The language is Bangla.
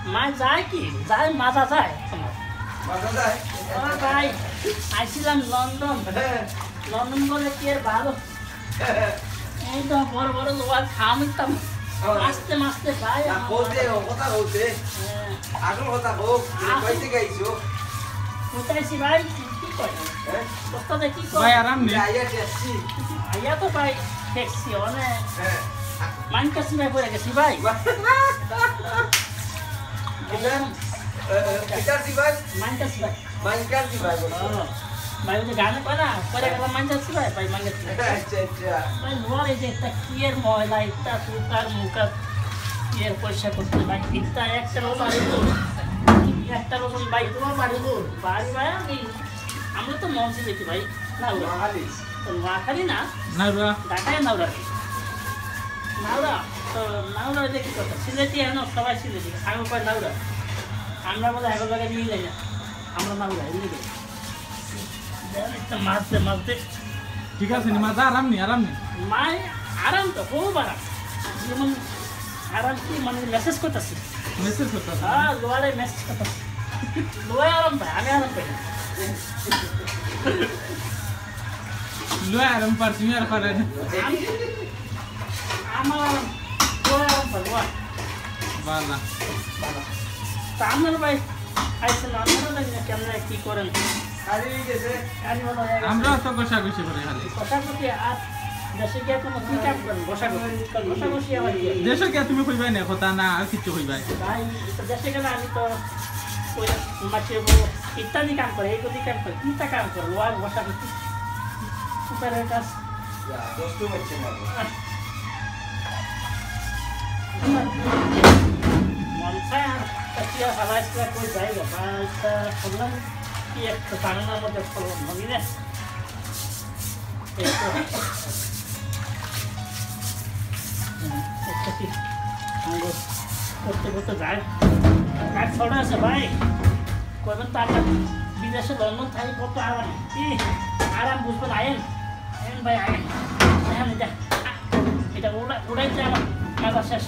মা যায় কি যায় মাজা যায় মাথা যায় ভাই আইছিলাম লন্ডন লন্ডন বলে কি আর ভালো এই তো বড় বড় লোয়ার খাম ইতাম মাসতে মাসতে ভাই বলতে কথা বলতে আসল কথা হোক কইতে গাইছো কোথায়ছি ভাই কি কয় কোথাতে কি কয় ভাই আরাম নেই আইয়া টেস্টি আইয়া তো ভাই দেখছি অনেক মানকাছি ভাই পড়ে গেছি ভাই এটা দি ভাই মানকাছি ভাই মানকার দি ভাই ভাই ওই যে গানে পায় না পরে গেলাম মানকাছি ভাই ভাই মানকাছি আচ্ছা আচ্ছা ভাই লোয়ার এই যে একটা কিয়ের ময়লা একটা সুতার মুখার কিয়ের পয়সা করতে ভাই একটা একটা লোক বাড়িব একটা লোক ভাই তোমার বাড়িব বাড়ি ভাই আমরা তো মঞ্চে দেখি ভাই নাউরা মাহালি নোয়াখালী না না রা ঢাকায় নাউরা নাউরা তো নাউরা দেখি কথা সিলেটি এখন সবাই সিলেটি আগে কয় নাউরা আমরা বলে আগের জায়গায় নিয়ে যাই না আমরা নাউরা এমনি যাই একটা মাছতে মাছতে ঠিক আছে নি মাজা আরাম নেই মায় আরাম তো খুব আরাম যেমন আরাম কি মানে মেসেজ করতেছি মেসেজ করতে হ্যাঁ লোয়ারে মেসেজ করতেছি লোয়ায় আরাম পাই আমি আরাম পাই না লয় আরাম পারছি আর পারে আমার আরাম লোয়ায় আরাম পাই লোয়া বালা তা আপনার ভাই আইসেন আপনারা জানি না কেমন কি করেন খালি গেছে আমি বলো আমরা তো কষাকষি করে খালি কষাকষি আর দেশে গিয়ে কোনো কি কাজ করেন কষাকষি আমার কি দেশে কে তুমি কইবাই না কথা না আর কিছু কইবাই ভাই তো দেশে গেলে আমি তো ওই মাছের ইত্যাদি কাম করে এইগুলি কাম করে তিনটা কাম করে লোয়ার কষাকষি সুপারের কাজ দোস্তু হচ্ছে না মনসায় তাকিয়া হালাইসলা কই যাইগা ভাইটা শুনলাম কি একটা বাংলার মধ্যে ফলন মনি না করতে করতে যায় কাজ ছড়া আছে ভাই কবেন তো আপনার বিদেশে লন্ডন থাকি কত আরাম কি আরাম বুঝবেন আয়েন আয়েন ভাই আয়েন হ্যাঁ এটা উড়াইতে আমার কাজ শেষ